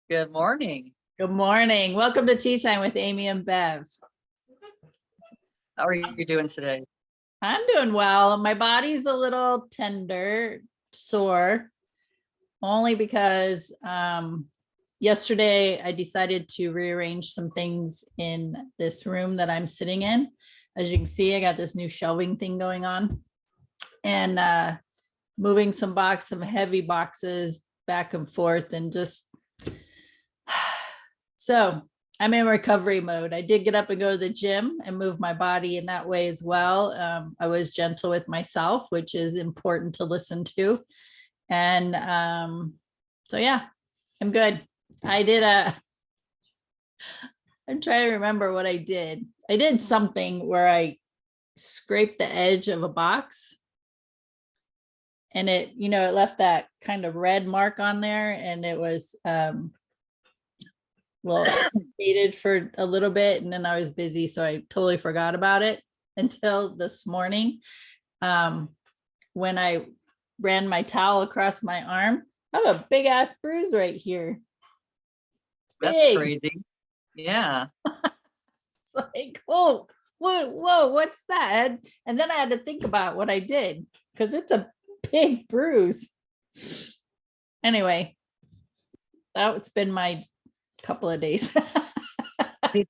Good morning. Good morning. Welcome to Tea Time with Amie and Bev. How are you doing today? I'm doing well. My body's a little tender, sore, only because yesterday I decided to rearrange some things in this room that I'm sitting in. As you can see, I got this new shelving thing going on and moving some heavy boxes back and forth and just so I'm in recovery mode. I did get up and go to the gym and move my body in that way as well. I was gentle with myself, which is important to listen to. And so, yeah, I'm good. I'm trying to remember what I did. I did something where I scraped the edge of a box and it left that kind of red mark on there, and it was faded for a little bit, and then I was busy, so I totally forgot about it until this morning when I ran my towel across my arm. I have a big ass bruise right here. That's crazy. Yeah. It's like, whoa, what's that? And then I had to think about what I did because it's a big bruise. Anyway, that's been my couple of days. Did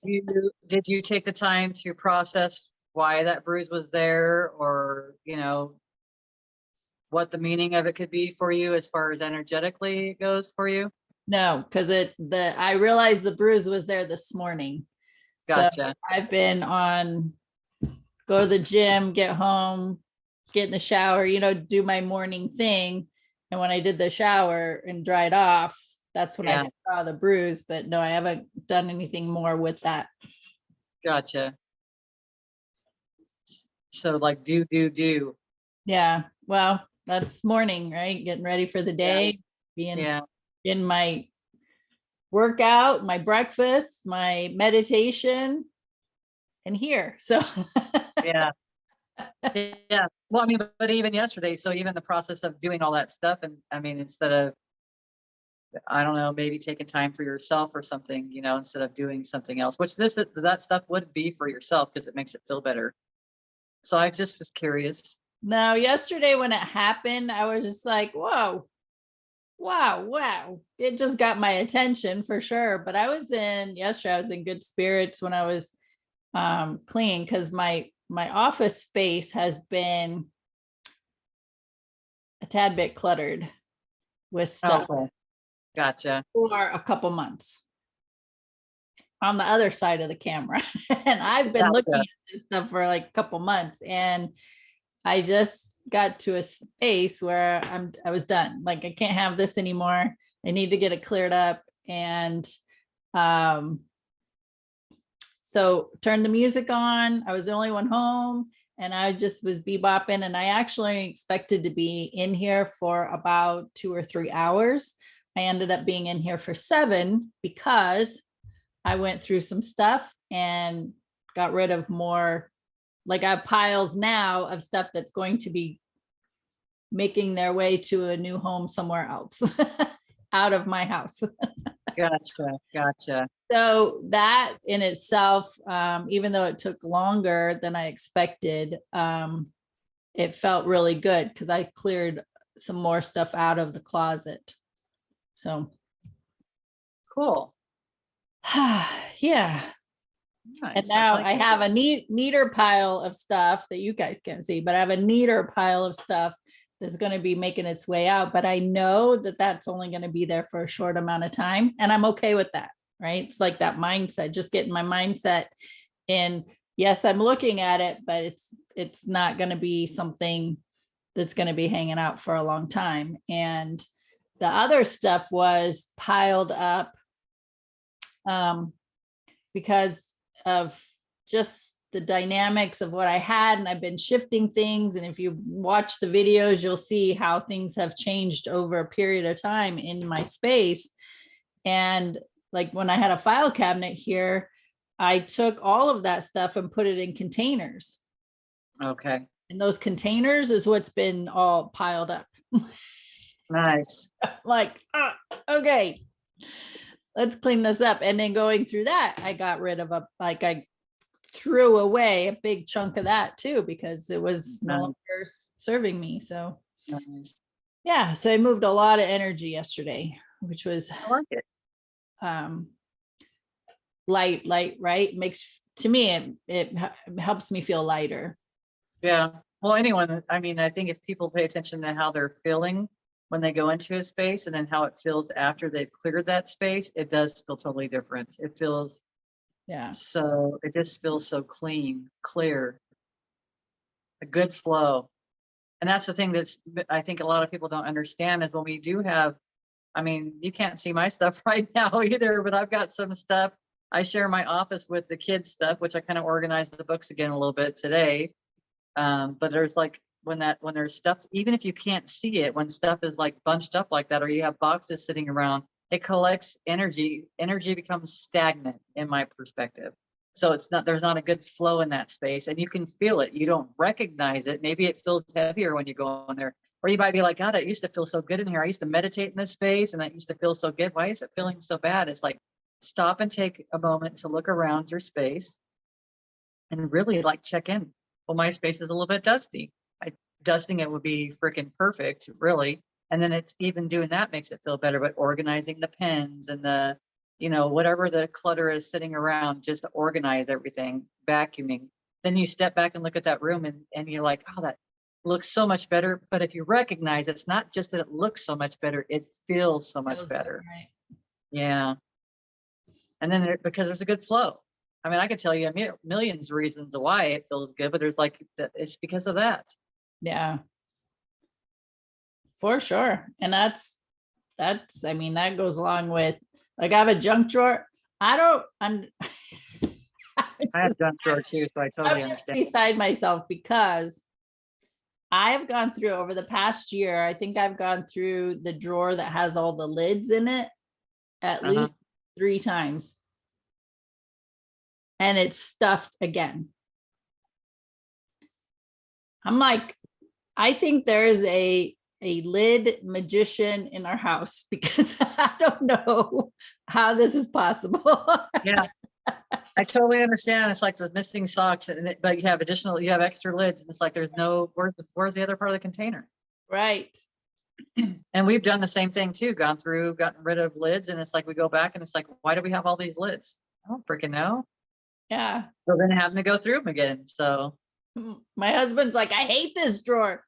you take the time to process why that bruise was there, or what the meaning of it could be for you as far as energetically goes for you? No, because I realized the bruise was there this morning. Gotcha. So I've been on go to the gym, get home, get in the shower, do my morning thing. And when I did the shower and dried off, that's when I saw the bruise. But no, I haven't done anything more with that. Gotcha. So like do. Yeah. Well, that's morning, right? Getting ready for the day, being in my workout, my breakfast, my meditation, and here. So yeah. Well, I mean, but even yesterday, so even the process of doing all that stuff, and I mean, instead of, I don't know, maybe taking time for yourself or something, instead of doing something else, which that stuff would be for yourself because it makes it feel better. So I just was curious. Now, yesterday when it happened, I was just like, whoa, wow. It just got my attention for sure. But yesterday I was in good spirits when I was clean, because my office space has been a tad bit cluttered with stuff. Okay. Gotcha. For a couple months on the other side of the camera. And I've been looking at this stuff for like a couple months, and I just got to a space where I was done. Like, I can't have this anymore. I need to get it cleared up. And so turned the music on. I was the only one home, and I just was bebopping. And I actually expected to be in here for about 2 or 3 hours. I ended up being in here for 7 because I went through some stuff and got rid of more. Like, I have piles now of stuff that's going to be making their way to a new home somewhere else out of my house. Gotcha. So that in itself, even though it took longer than I expected, it felt really good because I cleared some more stuff out of the closet. So cool. Yeah. Nice. And now I have a neater pile of stuff that you guys can't see, but I have a neater pile of stuff that's going to be making its way out. But I know that that's only going to be there for a short amount of time. And I'm okay with that, right? It's like that mindset, just getting my mindset in. Yes, I'm looking at it, but it's not going to be something that's going to be hanging out for a long time. And the other stuff was piled up because of just the dynamics of what I had, and I've been shifting things. And if you watch the videos, you'll see how things have changed over a period of time in my space. And like when I had a file cabinet here, I took all of that stuff and put it in containers. Okay. And those containers is what's been all piled up. Nice. Like, okay. let's clean this up. And then going through that, I got rid of I threw away a big chunk of that too, because it was no longer serving me. So Nice. yeah, so I moved a lot of energy yesterday, which was I like it. light, right? Makes, to me, it helps me feel lighter. Yeah. Well, anyone, I mean, I think if people pay attention to how they're feeling when they go into a space and then how it feels after they've cleared that space, it does feel totally different. It feels, Yeah. so it just feels so clean, clear, a good flow. And that's the thing that's, I think a lot of people don't understand is when we do have, I mean, you can't see my stuff right now either, but I've got some stuff. I share my office with the kids stuff, which I kind of organized the books again a little bit today. But there's like when there's stuff, even if you can't see it, when stuff is like bunched up like that, or you have boxes sitting around, it collects energy. Energy becomes stagnant in my perspective. So there's not a good flow in that space, and you can feel it. You don't recognize it. Maybe it feels heavier when you go in there, or you might be like, God, it used to feel so good in here. I used to meditate in this space and that used to feel so good. Why is it feeling so bad? It's like, stop and take a moment to look around your space and really like check in. Well, my space is a little bit dusty. Dusting it would be freaking perfect, really. And then it's even doing that makes it feel better, but organizing the pens and the, whatever the clutter is sitting around, just to organize everything, vacuuming. Then you step back and look at that room and you're like, oh, that looks so much better. But if you recognize it's not just that it looks so much better, it feels so much better. Right. Yeah. And then because there's a good flow. I mean, I could tell you millions of reasons why it feels good, but there's like, it's because of that. Yeah, for sure. And that's, I mean, that goes along with, like, I have a junk drawer. I have junk drawer too, so I totally understand. Beside myself, because I've gone through over the past year, I think I've gone through the drawer that has all the lids in it at least 3 times. And it's stuffed again. I'm like, I think there is a lid magician in our house, because I don't know how this is possible. Yeah, I totally understand. It's like the missing socks, but you have extra lids, and it's like there's no, where's the other part of the container? Right. And we've done the same thing too, gotten rid of lids, and it's like we go back and it's like, why do we have all these lids? I don't freaking know. Yeah. So then having to go through them again. So my husband's like, I hate this drawer.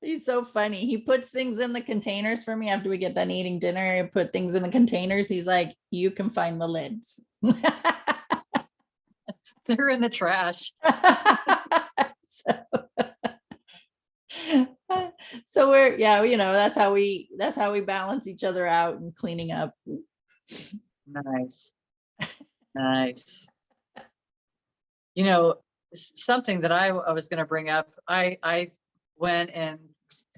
He's so funny. He puts things in the containers for me after we get done eating dinner. I put things in the containers. He's like, you can find the lids. They're in the trash. So we're, that's how we balance each other out and cleaning up. Nice. Nice. Something that I was going to bring up, I went and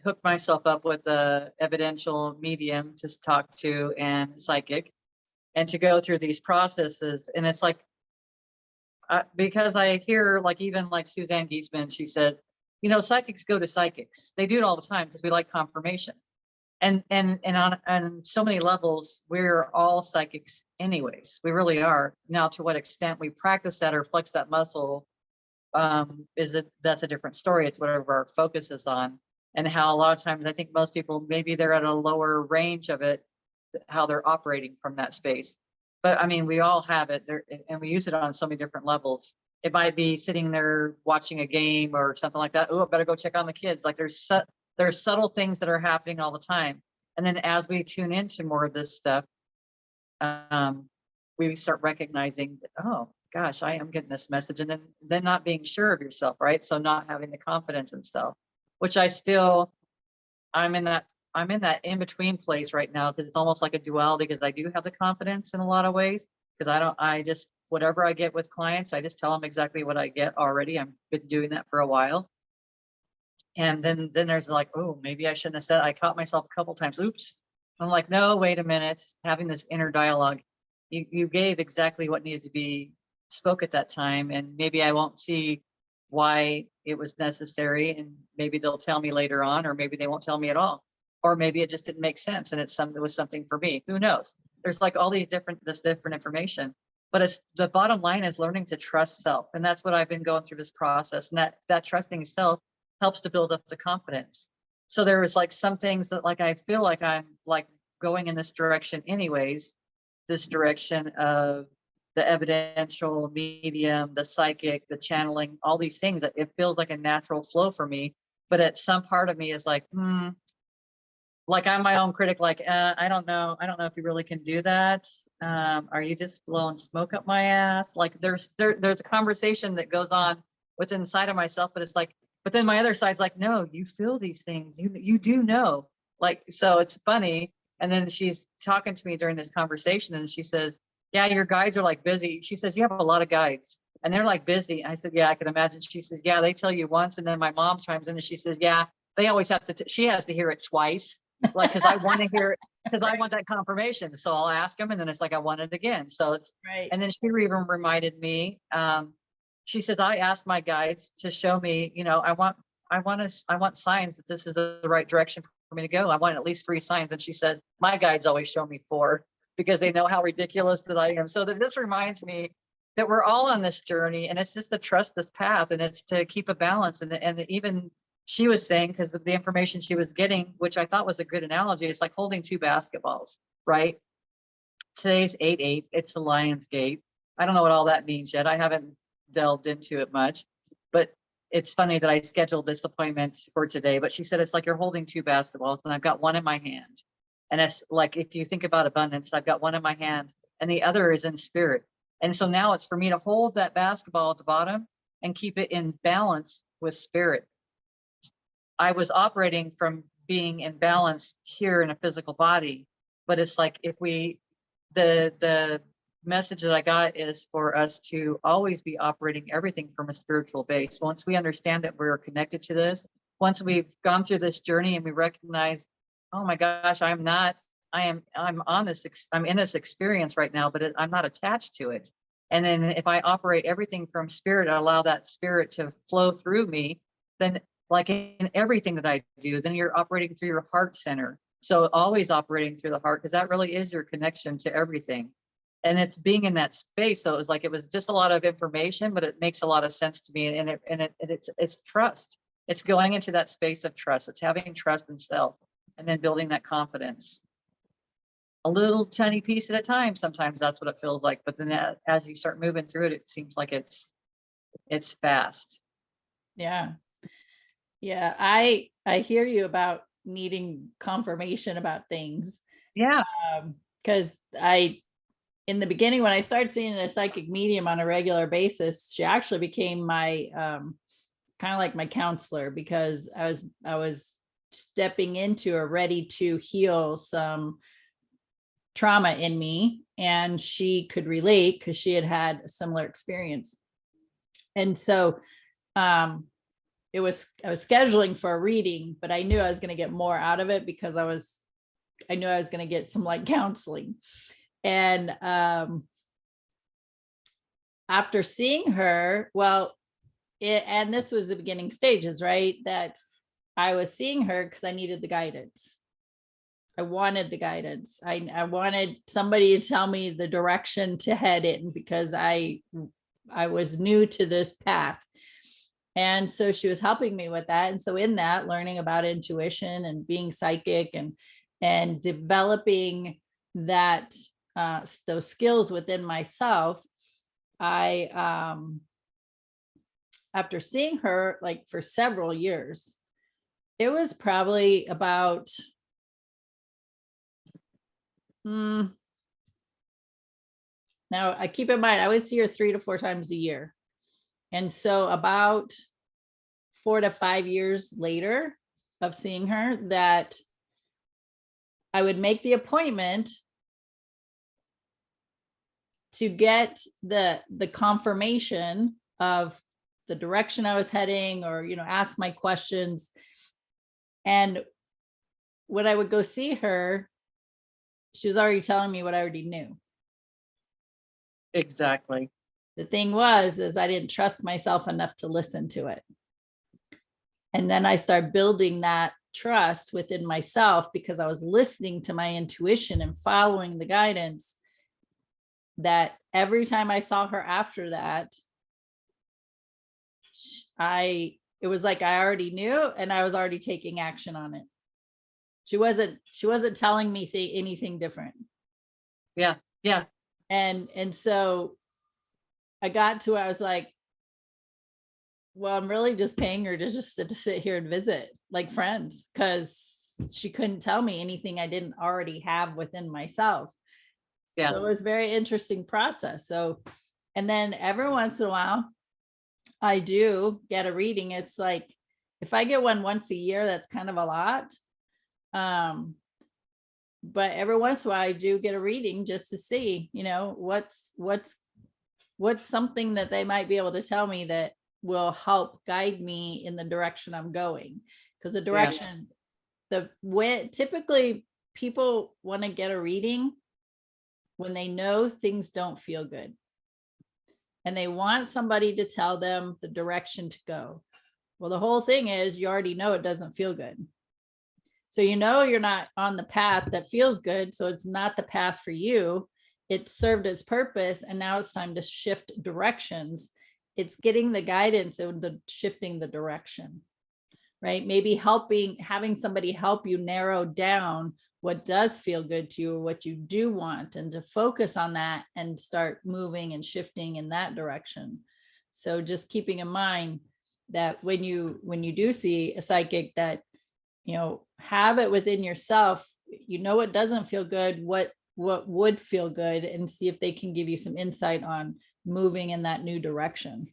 hooked myself up with a evidential medium to talk to and psychic, and to go through these processes. And it's like, because I hear even like Suzanne Giesman, she says, psychics go to psychics. They do it all the time because we like confirmation. And on so many levels, we're all psychics anyways. We really are. Now, to what extent we practice that or flex that muscle, that's a different story. It's whatever our focus is on, and how a lot of times I think most people, maybe they're at a lower range of it, how they're operating from that space. But I mean, we all have it there, and we use it on so many different levels. It might be sitting there watching a game or something like that. Oh, I better go check on the kids. Like there's subtle things that are happening all the time. And then as we tune into more of this stuff, we start recognizing that, oh gosh, I am getting this message. And then not being sure of yourself, right? So not having the confidence in self, which I'm in that in-between place right now, because it's almost like a duality, because I do have the confidence in a lot of ways, because whatever I get with clients, I just tell them exactly what I get already. I've been doing that for a while. And then there's like, oh, maybe I shouldn't have said, I caught myself a couple times. Oops. I'm like, no, wait a minute. Having this inner dialogue, you gave exactly what needed to be spoke at that time. And maybe I won't see why it was necessary. And maybe they'll tell me later on, or maybe they won't tell me at all. Or maybe it just didn't make sense and it was something for me. Who knows? there's like all this different information. But it's the bottom line is learning to trust self. And that's what I've been going through this process. And that trusting self helps to build up the confidence. So there was like some things that like I feel like I'm like going in this direction anyways, this direction of the evidential medium, the psychic, the channeling, all these things that it feels like a natural flow for me. But at some part of me is like, like I'm my own critic, like, I don't know if you really can do that. Are you just blowing smoke up my ass? Like there's a conversation that goes on within inside of myself, but it's like, but then my other side's like, no, you feel these things. You do know. Like, so it's funny. And then she's talking to me during this conversation and she says, yeah, your guides are like busy. She says, you have a lot of guides and they're like busy. I said, yeah, I can imagine. She says, yeah, they tell you once. And then my mom chimes in and she says, yeah, they always have to, she has to hear it twice. Like, cause I want to hear it, cause I want that confirmation. So I'll ask them and then it's like, I want it again. So it's Right. And then she even reminded me, she says, I asked my guides to show me, I want signs that this is the right direction for me to go. I want at least 3 signs. And she says, my guides always show me 4 because they know how ridiculous that I am. So that this reminds me that we're all on this journey and it's just to trust this path and it's to keep a balance. And even she was saying, because of the information she was getting, which I thought was a good analogy, it's like holding 2 basketballs, right? Today's 8/8, it's the Lion's Gate. I don't know what all that means yet. I haven't delved into it much, but it's funny that I scheduled this appointment for today, but she said, it's like you're holding 2 basketballs and I've got one in my hand. And it's like, if you think about abundance, I've got one in my hand and the other is in spirit. And so now it's for me to hold that basketball at the bottom and keep it in balance with spirit. I was operating from being in balance here in a physical body, but it's like if the message that I got is for us to always be operating everything from a spiritual base. Once we understand that we're connected to this, once we've gone through this journey and we recognize, oh my gosh, I'm in this experience right now, but I'm not attached to it. And then if I operate everything from spirit, I allow that spirit to flow through me, then like in everything that I do, then you're operating through your heart center. So always operating through the heart, because that really is your connection to everything. And it's being in that space. So it was just a lot of information, but it makes a lot of sense to me. And it's trust. It's going into that space of trust. It's having trust in self and then building that confidence. A little tiny piece at a time. Sometimes that's what it feels like. But then as you start moving through it, it seems like it's fast. Yeah. Yeah. I hear you about needing confirmation about things. Yeah. Because in the beginning, when I started seeing a psychic medium on a regular basis, she actually became my kind of like my counselor, because I was stepping into or ready to heal some trauma in me, and she could relate because she had a similar experience. And so I was scheduling for a reading, but I knew I was going to get more out of it because I knew I was going to get some like counseling. And after seeing her, and this was the beginning stages, right? That I was seeing her because I needed the guidance. I wanted the guidance. I wanted somebody to tell me the direction to head in, because I was new to this path. And so she was helping me with that. And so in that, learning about intuition and being psychic and developing that those skills within myself, I after seeing her like for several years, it was probably about now I keep in mind I would see her 3 to 4 times a year. And so about 4 to 5 years later of seeing her, that I would make the appointment to get the confirmation of the direction I was heading, or, ask my questions. And when I would go see her, she was already telling me what I already knew. Exactly. The thing is I didn't trust myself enough to listen to it. And then I started building that trust within myself because I was listening to my intuition and following the guidance, that every time I saw her after that, it was like I already knew and I was already taking action on it. She wasn't telling me anything different. Yeah. Yeah. And so I got to where I was like, well, I'm really just paying her to just sit here and visit like friends, because she couldn't tell me anything I didn't already have within myself. Yeah. So it was a very interesting process. So, and then every once in a while, I do get a reading. It's like, if I get one once a year, that's kind of a lot. But every once in a while I do get a reading just to see, what's something that they might be able to tell me that will help guide me in the direction I'm going. Because the direction, the way typically people want to get a reading when they know things don't feel good. And they want somebody to tell them the direction to go. Well, the whole thing is you already know it doesn't feel good. So you're not on the path that feels good. So it's not the path for you. It served its purpose. And now it's time to shift directions. It's getting the guidance and the shifting the direction, right? Maybe having somebody help you narrow down what does feel good to you or what you do want, and to focus on that and start moving and shifting in that direction. So just keeping in mind that when you do see a psychic, that have it within yourself, it doesn't feel good, what would feel good, and see if they can give you some insight on moving in that new direction.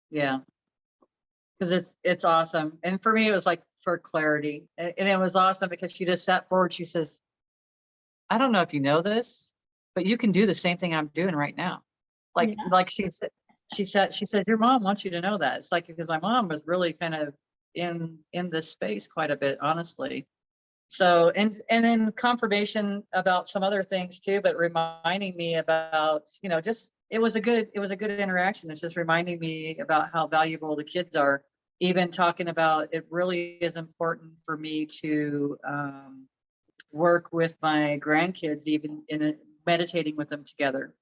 Yeah. Because it's awesome. And for me, it was like for clarity. And it was awesome because she just sat forward. She says, I don't know if you know this, but you can do the same thing I'm doing right now. Like she said, your mom wants you to know that. It's like, because my mom was really kind of in this space quite a bit, honestly. So, and then confirmation about some other things too, but reminding me about, just, it was a good interaction. It's just reminding me about how valuable the kids are. Even talking about, it really is important for me to work with my grandkids, even meditating with them together,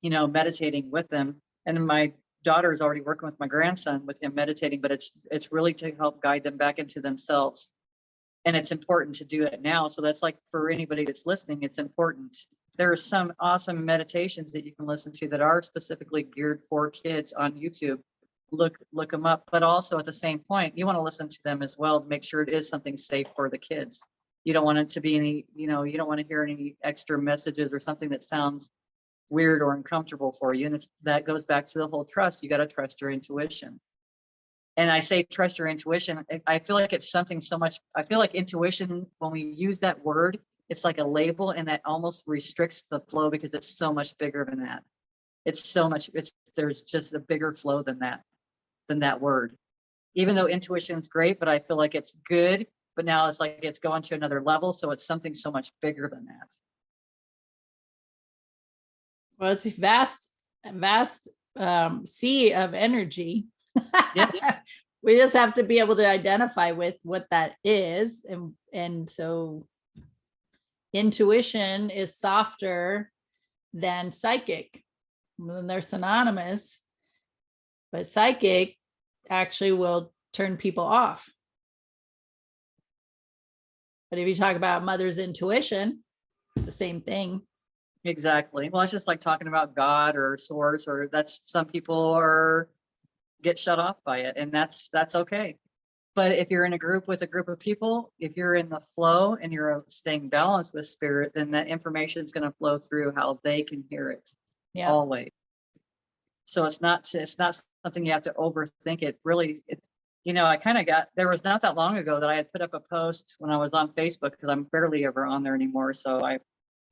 meditating with them. And my daughter is already working with my grandson with him meditating, but it's really to help guide them back into themselves. And it's important to do it now. So that's like, for anybody that's listening, it's important. There are some awesome meditations that you can listen to that are specifically geared for kids on YouTube. Look them up, but also at the same point, you want to listen to them as well to make sure it is something safe for the kids. You don't want it to be any, you don't want to hear any extra messages or something that sounds weird or uncomfortable for you. And that goes back to the whole trust. You got to trust your intuition. And I say trust your intuition. I feel like it's something so much. I feel like intuition, when we use that word, it's like a label, and that almost restricts the flow because it's so much bigger than that. There's just a bigger flow than that word. Even though intuition's great, but I feel like it's good, but now it's like it's going to another level. So it's something so much bigger than that. Well, it's a vast sea of energy. Yeah. We just have to be able to identify with what that is. And so intuition is softer than psychic. And they're synonymous, but psychic actually will turn people off. But if you talk about mother's intuition, it's the same thing. Exactly. Well, it's just like talking about God or source, or some people get shut off by it, and that's okay. But if you're in a group with a group of people, if you're in the flow and you're staying balanced with spirit, then that information is going to flow through how they can hear it. Yeah. Always. So it's not something you have to overthink. It really, there was not that long ago that I had put up a post when I was on Facebook, because I'm barely ever on there anymore. So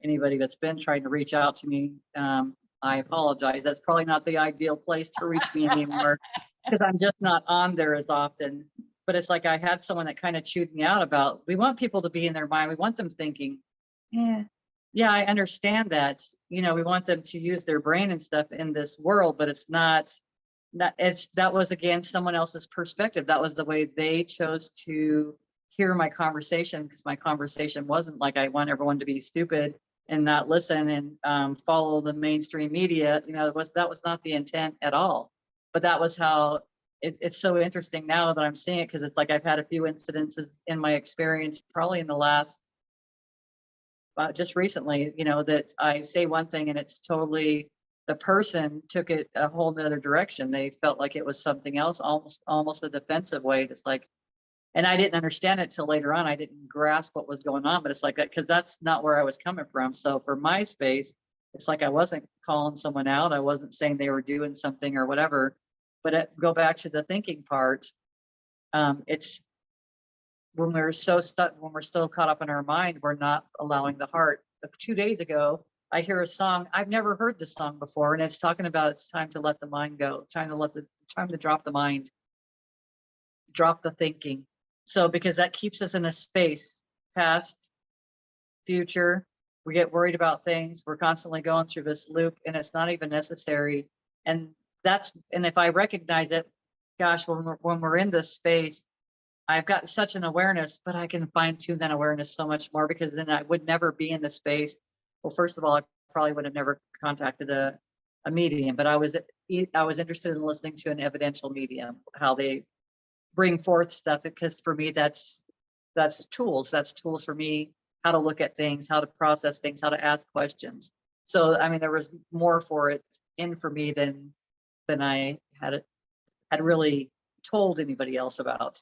anybody that's been trying to reach out to me, I apologize. That's probably not the ideal place to reach me anymore, because I'm just not on there as often. But it's like I had someone that kind of chewed me out about, we want people to be in their mind. We want them thinking, yeah, I understand that. We want them to use their brain and stuff in this world, but it's not, that was, again, someone else's perspective. That was the way they chose to hear my conversation, because my conversation wasn't like, I want everyone to be stupid and not listen and follow the mainstream media. You know, that was not the intent at all. But that was how it's so interesting now that I'm seeing it, because it's like I've had a few incidences in my experience, probably in the last just recently, you know, that I say one thing and it's totally, the person took it a whole nother direction. They felt like it was something else, almost a defensive way. That's like, and I didn't understand it till later on. I didn't grasp what was going on, but it's like that, because that's not where I was coming from. So for my space, it's like I wasn't calling someone out. I wasn't saying they were doing something or whatever. But go back to the thinking part. It's when we're so stuck, when we're still caught up in our mind, we're not allowing the heart. 2 days ago, I hear a song. I've never heard this song before, and it's talking about it's time to let the mind go, time to drop the mind, drop the thinking. So because that keeps us in a space, past, future. We get worried about things. We're constantly going through this loop, and it's not even necessary. And if I recognize it, gosh, when we're in this space, I've got such an awareness, but I can fine tune that awareness so much more, because then I would never be in this space. Well, first of all, I probably would have never contacted a medium, but I was interested in listening to an evidential medium, how they bring forth stuff, because for me, that's tools. That's tools for me, how to look at things, how to process things, how to ask questions. So, I mean, there was more for it in for me than I had really told anybody else about.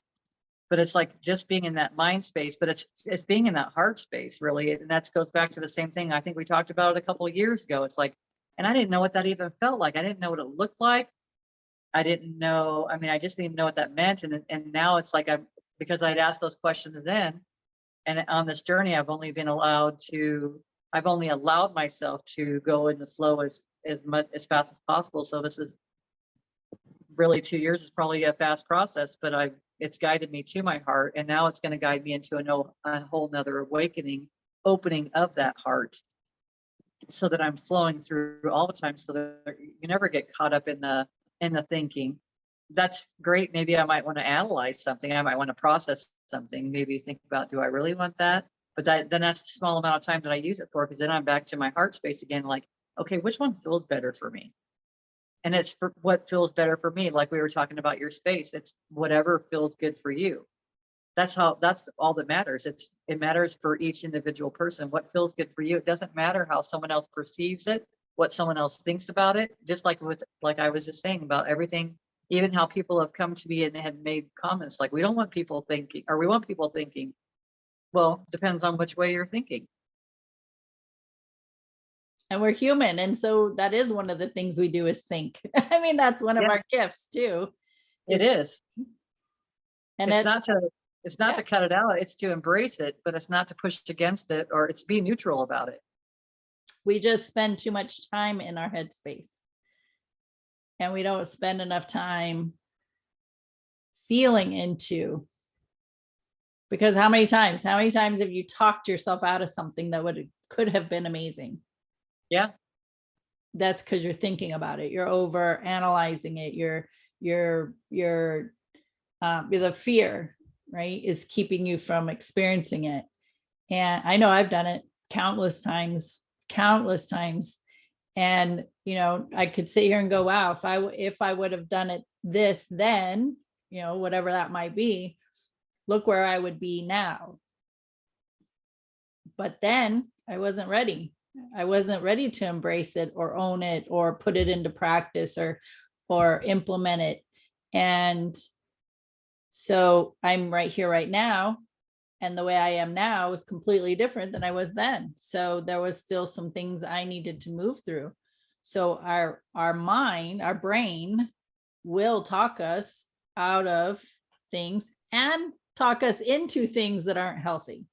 But it's like just being in that mind space, but it's being in that heart space, really. And that goes back to the same thing I think we talked about it a couple of years ago. It's like, and I didn't know what that even felt like. I didn't know what it looked like. I didn't know. I mean, I just didn't know what that meant. And now it's like because I'd asked those questions then, and on this journey, I've only allowed myself to go in the flow as fast as possible. So this is really 2 years is probably a fast process, but it's guided me to my heart, and now it's going to guide me into a whole nother awakening, opening of that heart, so that I'm flowing through all the time, so that you never get caught up in the thinking. That's great. Maybe I might want to analyze something. I might want to process something. Maybe think about, do I really want that? But then that's the small amount of time that I use it for, because then I'm back to my heart space again. Like, okay, which one feels better for me? And it's for what feels better for me. Like we were talking about your space. It's whatever feels good for you. That's all that matters. It matters for each individual person. What feels good for you. It doesn't matter how someone else perceives it, what someone else thinks about it. Just like I was just saying about everything, even how people have come to me and had made comments like, we don't want people thinking, or we want people thinking. Well, depends on which way you're thinking. And we're human. And so that is one of the things we do is think. I mean, that's one of our gifts too. It is. And it's not to cut it out. It's to embrace it, but it's not to push against it, or it's be neutral about it. We just spend too much time in our headspace. And we don't spend enough time feeling into, because how many times have you talked yourself out of something that could have been amazing? Yeah. That's because you're thinking about it. You're over analyzing it. The fear, right, is keeping you from experiencing it. And I know I've done it countless times. And, you know, I could sit here and go, wow, if I would have done it this, then, you know, whatever that might be, look where I would be now. But then I wasn't ready. I wasn't ready to embrace it or own it or put it into practice or implement it. And so I'm right here, right now. And the way I am now is completely different than I was then. So there was still some things I needed to move through. So our mind, our brain will talk us out of things and talk us into things that aren't healthy.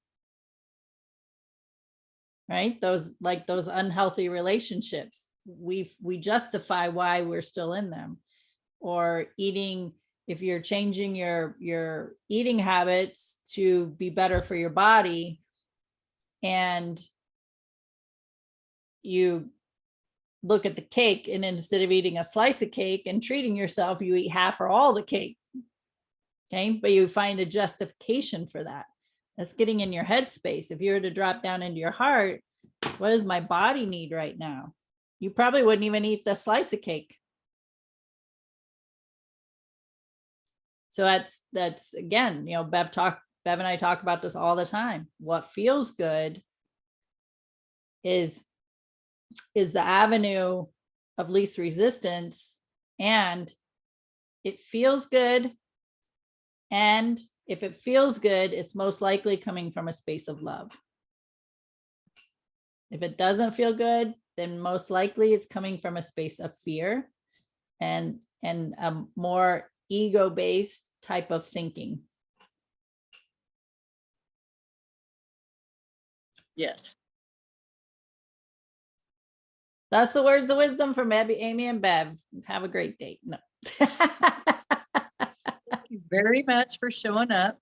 Right? Those unhealthy relationships, we justify why we're still in them. Or eating, if you're changing your eating habits to be better for your body, and you look at the cake, and instead of eating a slice of cake and treating yourself, you eat half or all the cake. Okay, but you find a justification for that. That's getting in your head space. If you were to drop down into your heart, what does my body need right now? You probably wouldn't even eat the slice of cake. So that's again, Bev and I talk about this all the time. What feels good is the avenue of least resistance, and it feels good. And if it feels good, it's most likely coming from a space of love. If it doesn't feel good, then most likely it's coming from a space of fear and a more ego-based type of thinking. Yes. That's the words of wisdom from Amie and Bev. Have a great day. No. Thank you very much for showing up.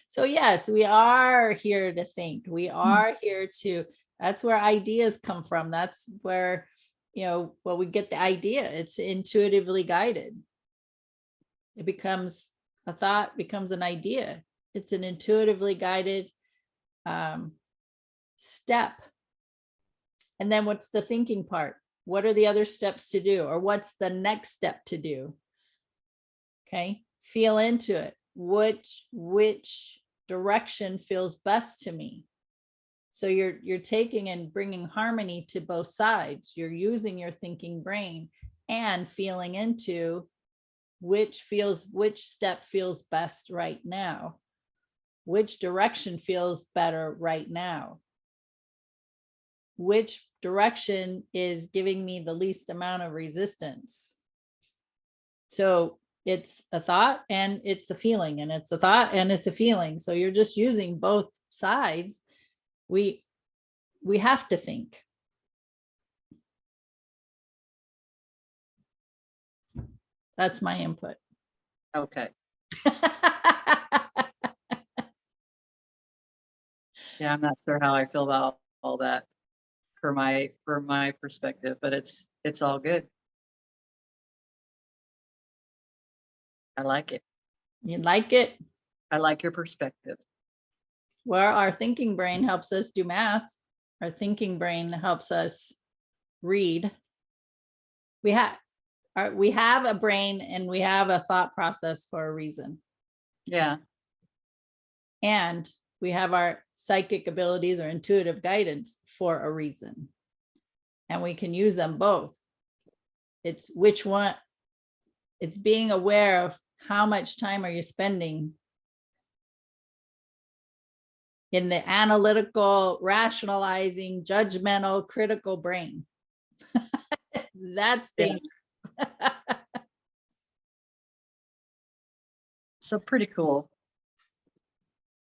So yes, we are here to think. We are here to, that's where ideas come from. That's where, we get the idea. It's intuitively guided. It becomes a thought, becomes an idea. It's an intuitively guided step. And then what's the thinking part? What are the other steps to do? Or what's the next step to do? Okay, feel into it. Which direction feels best to me? So you're taking and bringing harmony to both sides. You're using your thinking brain and feeling into which step feels best right now. Which direction feels better right now? Which direction is giving me the least amount of resistance? So it's a thought and it's a feeling, and it's a thought and it's a feeling. So you're just using both sides. We have to think. That's my input. Okay. Yeah, I'm not sure how I feel about all that for my perspective, but it's all good. I like it. You like it? I like your perspective. Well, our thinking brain helps us do math. Our thinking brain helps us read. We have a brain and we have a thought process for a reason. Yeah. And we have our psychic abilities or intuitive guidance for a reason. And we can use them both. It's which one, it's being aware of how much time are you spending in the analytical, rationalizing, judgmental, critical brain. That's dangerous. So pretty cool.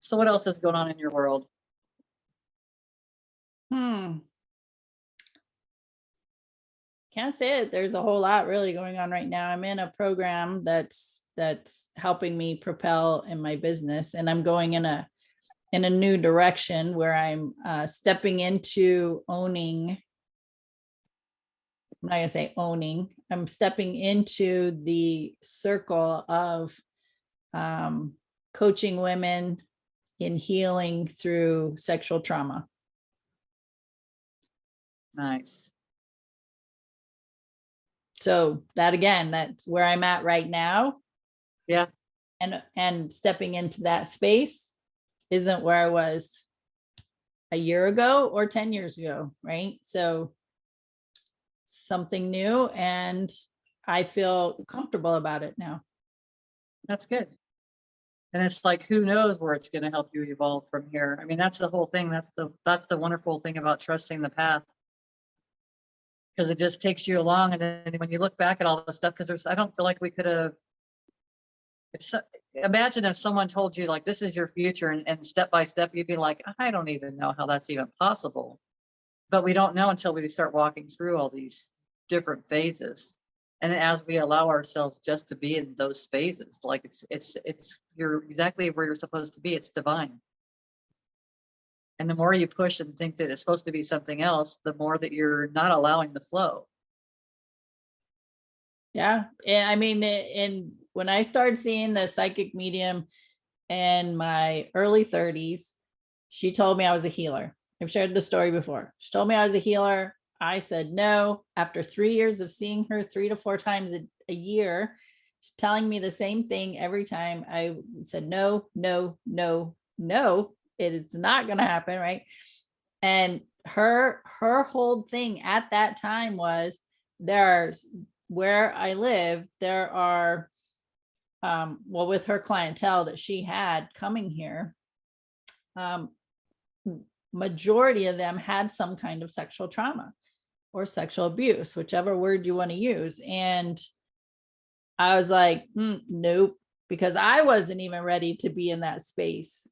So what else is going on in your world? Can't say it. There's a whole lot really going on right now. I'm in a program that's helping me propel in my business, and I'm going in a new direction where I'm stepping into owning. I'm not gonna say owning. I'm stepping into the circle of coaching women in healing through sexual trauma. Nice. So that again, that's where I'm at right now. Yeah. And stepping into that space isn't where I was a year ago or 10 years ago, right? So something new, and I feel comfortable about it now. That's good. And it's like, who knows where it's going to help you evolve from here. I mean, that's the whole thing. That's the wonderful thing about trusting the path. Because it just takes you along. And then when you look back at all the stuff, because I don't feel like we could have, imagine if someone told you like, this is your future, and step by step, you'd be like, I don't even know how that's even possible. But we don't know until we start walking through all these different phases. And as we allow ourselves just to be in those phases, like it's you're exactly where you're supposed to be. It's divine. And the more you push and think that it's supposed to be something else, the more that you're not allowing the flow. Yeah. I mean, and when I started seeing the psychic medium in my early 30s, she told me I was a healer. I've shared the story before. She told me I was a healer. I said no. After 3 years of seeing her 3 to 4 times a year, she's telling me the same thing every time. I said no, no, no, no. It is not going to happen, right? And her whole thing at that time was, there's where I live, there are well, with her clientele that she had coming here, majority of them had some kind of sexual trauma or sexual abuse, whichever word you want to use. And I was like, nope, because I wasn't even ready to be in that space.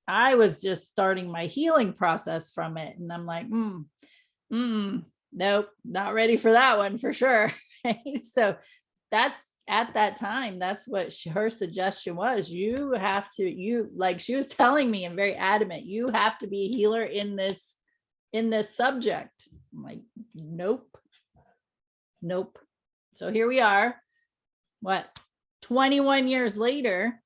I was just starting my healing process from it. And I'm like, nope, not ready for that one for sure. So that's, at that time, that's what her suggestion was. You have to, like she was telling me and very adamant, you have to be a healer in this subject. I'm like, nope. So here we are, what, 21 years later,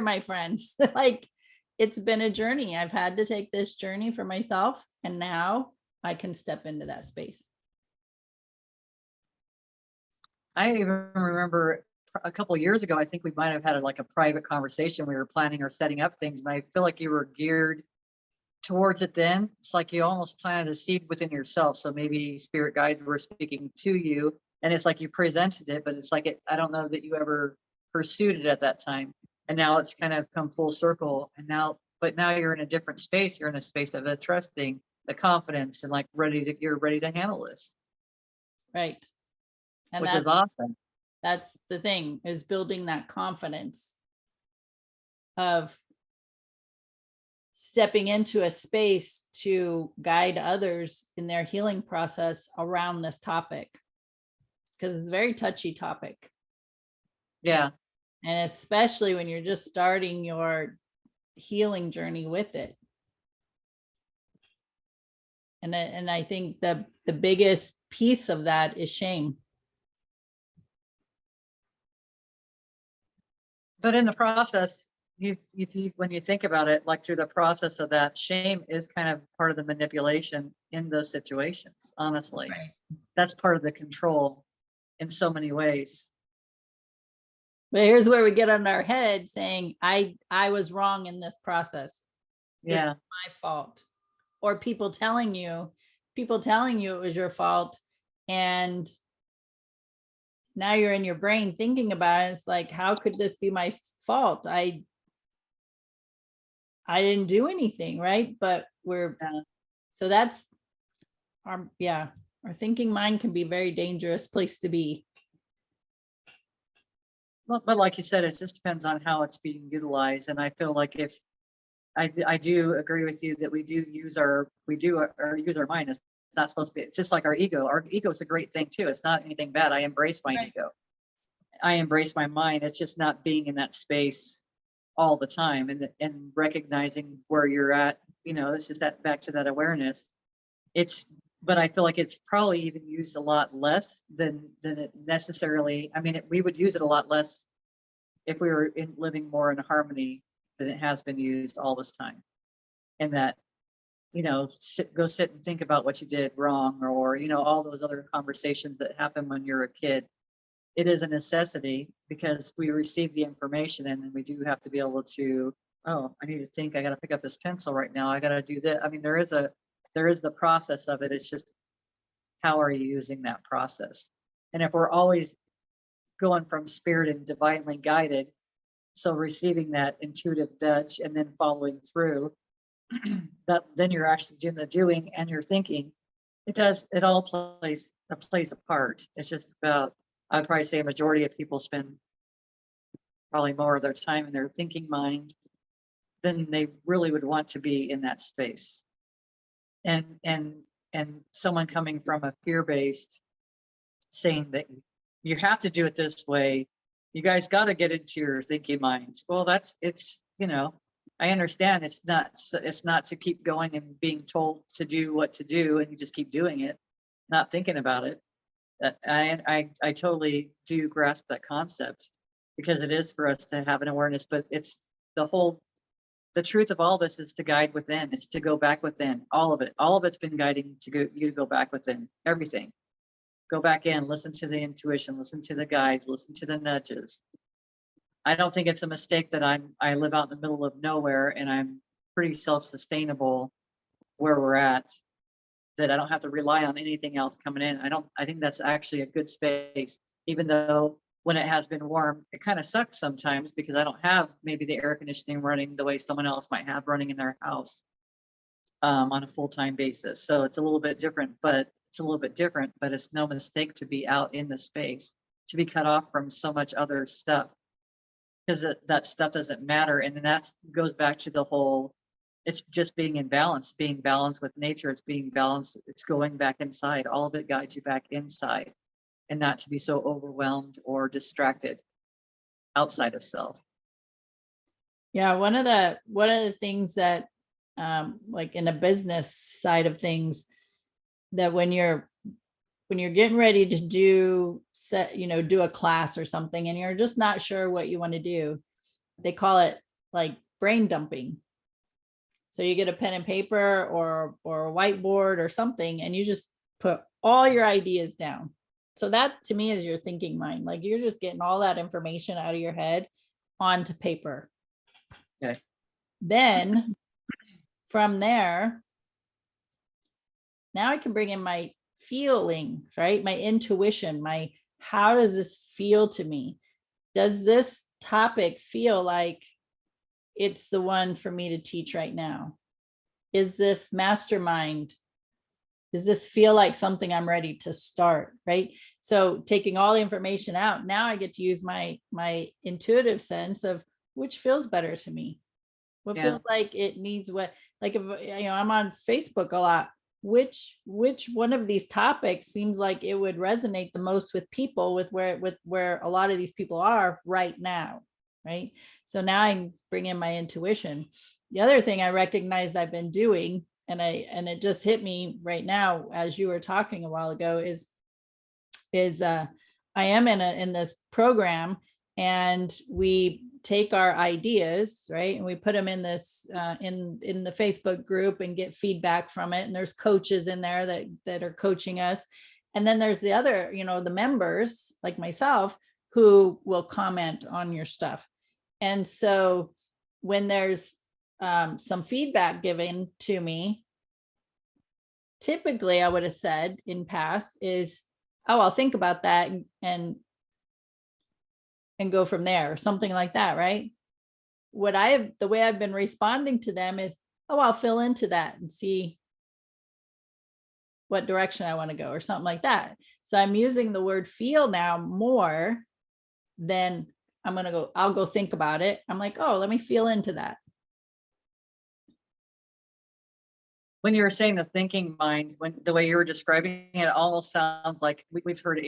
my friends. Like, it's been a journey. I've had to take this journey for myself, and now I can step into that space. I even remember a couple of years ago, I think we might have had a private conversation. We were planning or setting up things, and I feel like you were geared towards it then. It's like you almost planted a seed within yourself. So maybe spirit guides were speaking to you, and it's like you presented it, but it's like I don't know that you ever pursued it at that time. And now it's kind of come full circle. And now you're in a different space. You're in a space of the trusting, the confidence, and like you're ready to handle this. Right. And which is awesome. That's the thing, is building that confidence of stepping into a space to guide others in their healing process around this topic, because it's a very touchy topic. Yeah. And especially when you're just starting your healing journey with it. And I think the biggest piece of that is shame. But in the process, when you think about it, like through the process of that, shame is kind of part of the manipulation in those situations. Honestly, right. That's part of the control in so many ways. But here's where we get on our head saying, I was wrong in this process. Yeah. It's my fault. Or people telling you it was your fault. And now you're in your brain thinking about it. It's like, how could this be my fault? I didn't do anything, right? But so that's our thinking mind can be a very dangerous place to be. Well, but like you said, it just depends on how it's being utilized. And I feel like if I do agree with you that we do use our mind. It's not supposed to be just like our ego. Our ego is a great thing too. It's not anything bad. I embrace my ego. I embrace my mind. It's just not being in that space all the time and recognizing where you're at. It's just that back to that awareness. But I feel like it's probably even used a lot less than it necessarily. I mean, we would use it a lot less if we were living more in harmony than it has been used all this time. And that, go sit and think about what you did wrong, or, all those other conversations that happen when you're a kid. It is a necessity because we receive the information, and then we do have to be able to, I need to think, I got to pick up this pencil right now. I got to do that. I mean, there is the process of it. It's just, how are you using that process? And if we're always going from spirit and divinely guided, so receiving that intuitive nudge and then following through, that then you're actually doing the doing and you're thinking. It all plays a part. It's just about, I'd probably say a majority of people spend probably more of their time in their thinking mind than they really would want to be in that space. And someone coming from a fear-based saying that you have to do it this way, you guys got to get into your thinking minds. Well, I understand it's not to keep going and being told to do what to do and you just keep doing it, not thinking about it. I totally do grasp that concept, because it is for us to have an awareness, but it's the truth of all this is to guide within. It's to go back within. All of it. All of it's been guiding you to go back within everything. Go back in, listen to the intuition, listen to the guides, listen to the nudges. I don't think it's a mistake that I live out in the middle of nowhere and I'm pretty self-sustainable where we're at, that I don't have to rely on anything else coming in. I think that's actually a good space, even though when it has been warm, it kind of sucks sometimes because I don't have maybe the air conditioning running the way someone else might have running in their house on a full-time basis. So it's a little bit different, but it's no mistake to be out in the space, to be cut off from so much other stuff, because that stuff doesn't matter. And then that goes back to the whole, it's just being balanced with nature. It's being balanced. It's going back inside. All of it guides you back inside, and not to be so overwhelmed or distracted outside of self. Yeah, one of the things that like in the business side of things, that when you're getting ready to do a class or something and you're just not sure what you want to do, they call it like brain dumping. So you get a pen and paper or a whiteboard or something, and you just put all your ideas down. So that to me is your thinking mind. Like you're just getting all that information out of your head onto paper. Okay. Then from there, now I can bring in my feeling, right? My intuition, how does this feel to me? Does this topic feel like it's the one for me to teach right now? Is this mastermind? Does this feel like something I'm ready to start, right? So taking all the information out, now I get to use my intuitive sense of which feels better to me. What feels like it needs what, like if I'm on Facebook a lot, which one of these topics seems like it would resonate the most with people, with where a lot of these people are right now, right? So now I bring in my intuition. The other thing I recognized I've been doing, and it just hit me right now as you were talking a while ago, is I am in this program, and we take our ideas, right, and we put them in this in the Facebook group and get feedback from it. And there's coaches in there that are coaching us, and then there's the other, the members like myself who will comment on your stuff. And so when there's some feedback given to me, typically I would have said in past is, oh, I'll think about that and go from there, or something like that, right? The way I've been responding to them is, oh, I'll fill into that and see what direction I want to go, or something like that. So I'm using the word feel now more than I'll go think about it. I'm like, oh, let me feel into that. When you were saying the thinking mind, the way you were describing it, almost sounds like we've heard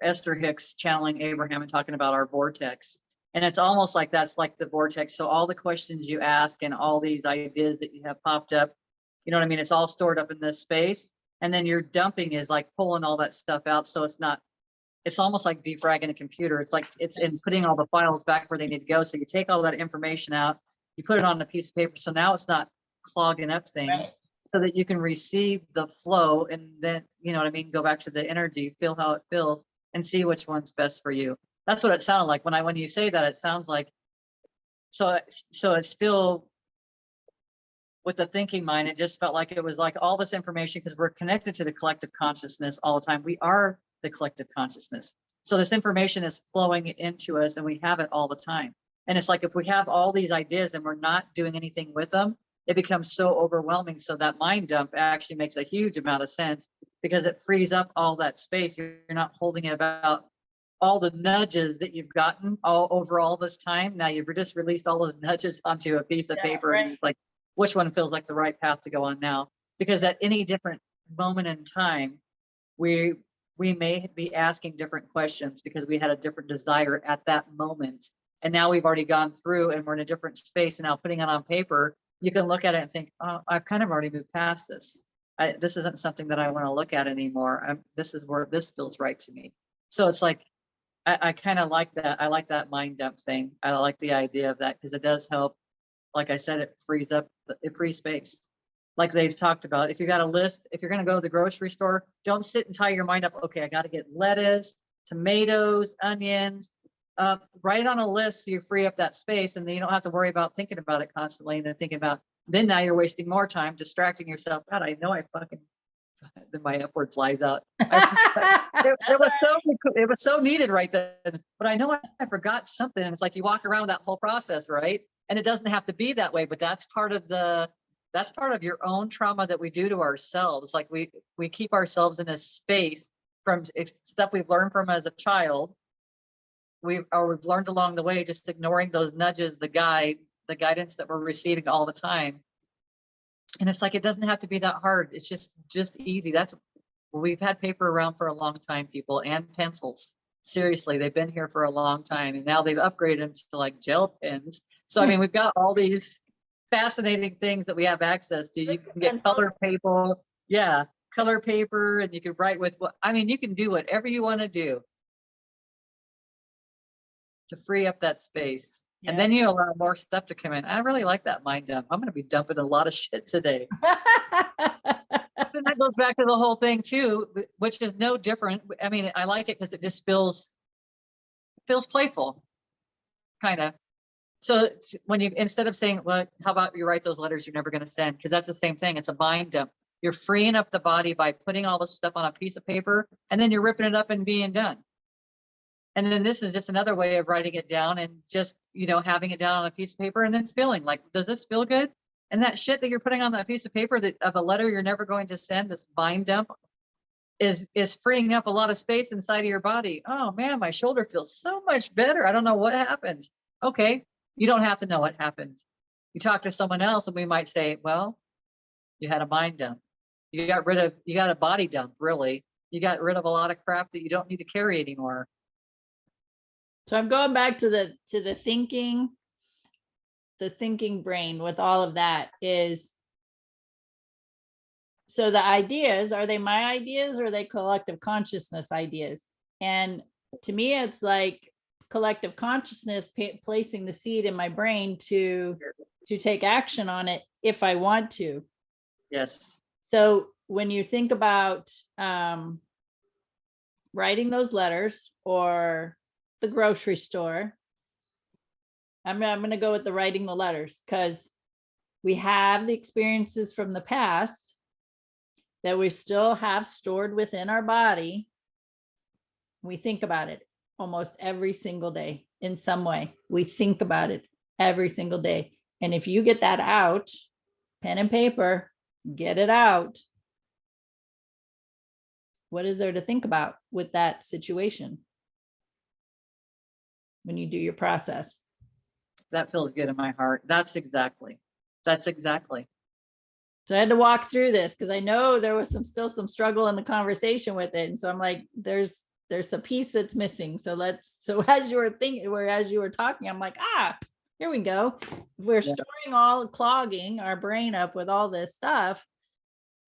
Esther Hicks channeling Abraham and talking about our vortex. And it's almost like that's like the vortex. So all the questions you ask and all these ideas that you have popped up, you know what I mean? It's all stored up in this space. And then your dumping is like pulling all that stuff out. So it's almost like defragging a computer. It's like it's in putting all the files back where they need to go. So you take all that information out, you put it on a piece of paper. So now it's not clogging up things. Right. So that you can receive the flow, and then, you know what I mean, go back to the energy, feel how it feels, and see which one's best for you. That's what it sounded like when you say that. It sounds like, so it's still with the thinking mind. It just felt like it was like all this information, because we're connected to the collective consciousness all the time. We are the collective consciousness. So this information is flowing into us, and we have it all the time. And it's like, if we have all these ideas and we're not doing anything with them, it becomes so overwhelming. So that mind dump actually makes a huge amount of sense, because it frees up all that space. You're not holding it about all the nudges that you've gotten all over all this time. Now you've just released all those nudges onto a piece of paper, right. And it's like, which one feels like the right path to go on now? Because at any different moment in time, we may be asking different questions because we had a different desire at that moment. And now we've already gone through and we're in a different space. And now putting it on paper, you can look at it and think, oh, I've kind of already moved past this. this isn't something that I want to look at anymore. This is where this feels right to me. So it's like, I kind of like that. I like that mind dump thing. I like the idea of that because it does help. Like I said, it frees space. Like they've talked about, if you got a list, if you're going to go to the grocery store, don't sit and tie your mind up. Okay, I got to get lettuce, tomatoes, onions. Write it on a list so you free up that space, and then you don't have to worry about thinking about it constantly. And then thinking about, then now you're wasting more time distracting yourself. God, I know I fucking, then my upward flies out. It was so needed right then, but I know I forgot something. It's like you walk around with that whole process, right? And it doesn't have to be that way, but that's part of your own trauma that we do to ourselves. Like we keep ourselves in a space from stuff we've learned from as a child. We've learned along the way, just ignoring those nudges, the guidance that we're receiving all the time. And it's like, it doesn't have to be that hard. It's just easy. We've had paper around for a long time, people, and pencils. Seriously, they've been here for a long time, and now they've upgraded them to like gel pens. So, I mean, we've got all these fascinating things that we have access to. You can get color paper. Yeah, color paper, and you can write with you can do whatever you want to do to free up that space. Yeah. And then you allow more stuff to come in. I really like that mind dump. I'm going to be dumping a lot of shit today. And that goes back to the whole thing too, which is no different. I mean, I like it because it just feels playful, kind of. So when you, instead of saying, well, how about you write those letters you're never going to send? Because that's the same thing. It's a mind dump. You're freeing up the body by putting all this stuff on a piece of paper, and then you're ripping it up and being done. And then this is just another way of writing it down and just, having it down on a piece of paper and then feeling like, does this feel good? And that shit that you're putting on that piece of paper of a letter you're never going to send, this mind dump, is freeing up a lot of space inside of your body. Oh man, my shoulder feels so much better. I don't know what happened. Okay, you don't have to know what happened. You talk to someone else and we might say, well, you had a mind dump. You got a body dump, really. You got rid of a lot of crap that you don't need to carry anymore. So I'm going back to the thinking brain with all of that is, so the ideas, are they my ideas or are they collective consciousness ideas? And to me, it's like collective consciousness placing the seed in my brain to take action on it if I want to. Yes. So when you think about writing those letters or the grocery store, I'm going to go with the writing the letters because we have the experiences from the past that we still have stored within our body. We think about it almost every single day in some way. We think about it every single day. And if you get that out, pen and paper, get it out. What is there to think about with that situation when you do your process? That feels good in my heart. That's exactly. So I had to walk through this because I know there was still some struggle in the conversation with it. And so I'm like, there's a piece that's missing. So as you were talking, I'm like, here we go. We're storing clogging our brain up with all this stuff.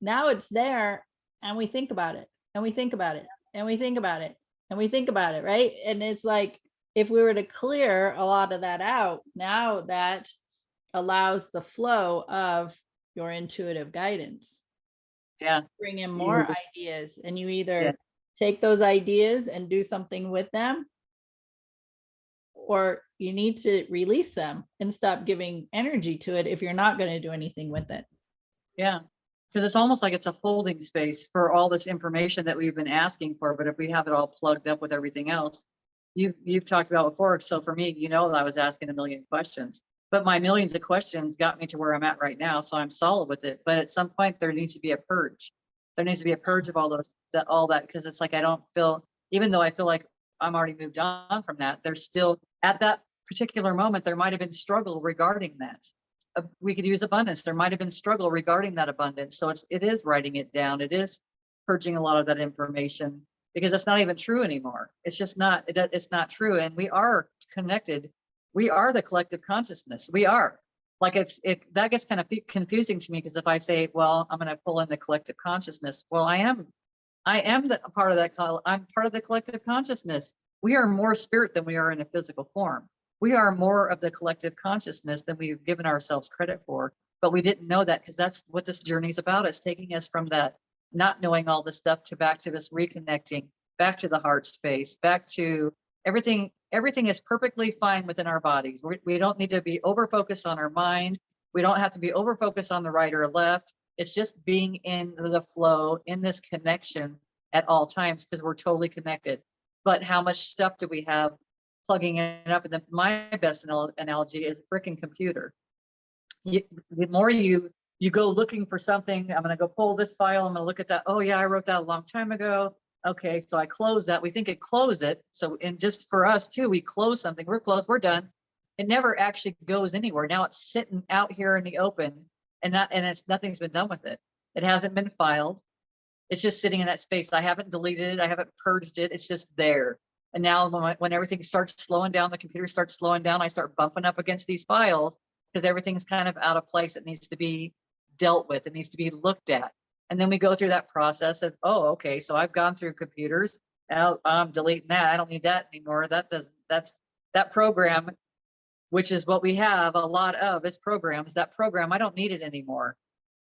Now it's there and we think about it and we think about it and we think about it and we think about it. Right. And it's like, if we were to clear a lot of that out, now that allows the flow of your intuitive guidance. Yeah. Bring in more ideas, and you either take those ideas and do something with them, or you need to release them and stop giving energy to it if you're not going to do anything with it. Yeah. Because it's almost like it's a holding space for all this information that we've been asking for. But if we have it all plugged up with everything else, you've talked about before. So for me, that I was asking a million questions, but my millions of questions got me to where I'm at right now. So I'm solid with it. But at some point there needs to be a purge. There needs to be a purge of all that. Because it's like, I don't feel, even though I feel like I'm already moved on from that, there's still at that particular moment, there might've been struggle regarding that. We could use abundance. There might've been struggle regarding that abundance. So it is writing it down. It is purging a lot of that information. Because it's not even true anymore. It's just not, it's not true. And we are connected. We are the collective consciousness. We are. like that gets kind of confusing to me, because if I say, well, I'm going to pull in the collective consciousness, well, I am the part of that. I'm part of the collective consciousness. We are more spirit than we are in a physical form. We are more of the collective consciousness than we've given ourselves credit for. But we didn't know that, because that's what this journey is about. It's taking us from that not knowing all this stuff to back to this reconnecting, back to the heart space, back to everything. Everything is perfectly fine within our bodies. We don't need to be over focused on our mind. We don't have to be over focused on the right or left. It's just being in the flow, in this connection at all times, because we're totally connected. But how much stuff do we have plugging it up? And my best analogy is a freaking computer. The more you go looking for something, I'm going to go pull this file, I'm going to look at that. Oh yeah, I wrote that a long time ago. Okay, so I close that. We think it close it. So, and just for us too, we close something, we're closed, we're done. It never actually goes anywhere. Now it's sitting out here in the open, and nothing's been done with it. It hasn't been filed. It's just sitting in that space. I haven't deleted it. I haven't purged it. It's just there. And now when everything starts slowing down, the computer starts slowing down, I start bumping up against these files, because everything's kind of out of place. It needs to be dealt with. It needs to be looked at. And then we go through that process of, oh, okay, so I've gone through computers. Now I'm deleting that. I don't need that anymore. That program, which is what we have a lot of, is programs. That program, I don't need it anymore.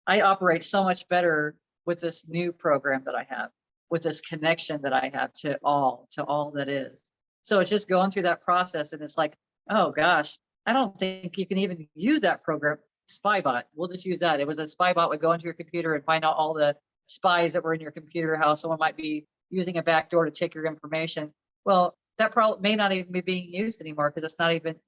I operate so much better with this new program that I have, with this connection that I have to all that is. So it's just going through that process, and it's like, oh gosh, I don't think you can even use that program. Spybot, we'll just use that. It was a spybot would go into your computer and find out all the spies that were in your computer, how someone might be using a backdoor to take your information. Well, that probably may not even be being used anymore, because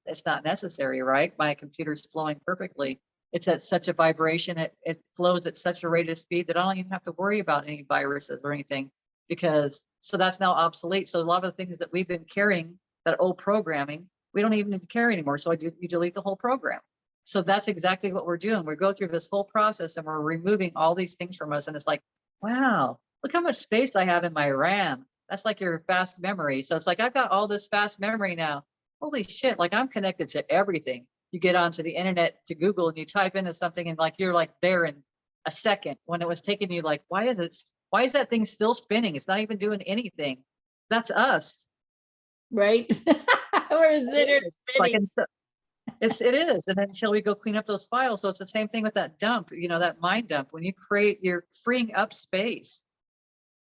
it's not necessary, right? My computer's flowing perfectly. It's at such a vibration, it flows at such a rate of speed that I don't even have to worry about any viruses or anything, because so that's now obsolete. So a lot of the things that we've been carrying, that old programming, we don't even need to carry anymore. So you delete the whole program. So that's exactly what we're doing. We go through this whole process and we're removing all these things from us. And it's like, wow, look how much space I have in my RAM. That's like your fast memory. So it's like, I've got all this fast memory now. Holy shit, like I'm connected to everything. You get onto the internet, to Google, and you type into something, and like you're like there in a second, when it was taking you like, why is that thing still spinning? It's not even doing anything. That's us. Right? We're sitting spinning. It is. And then shall we go clean up those files? So it's the same thing with that dump, that mind dump. When you're freeing up space.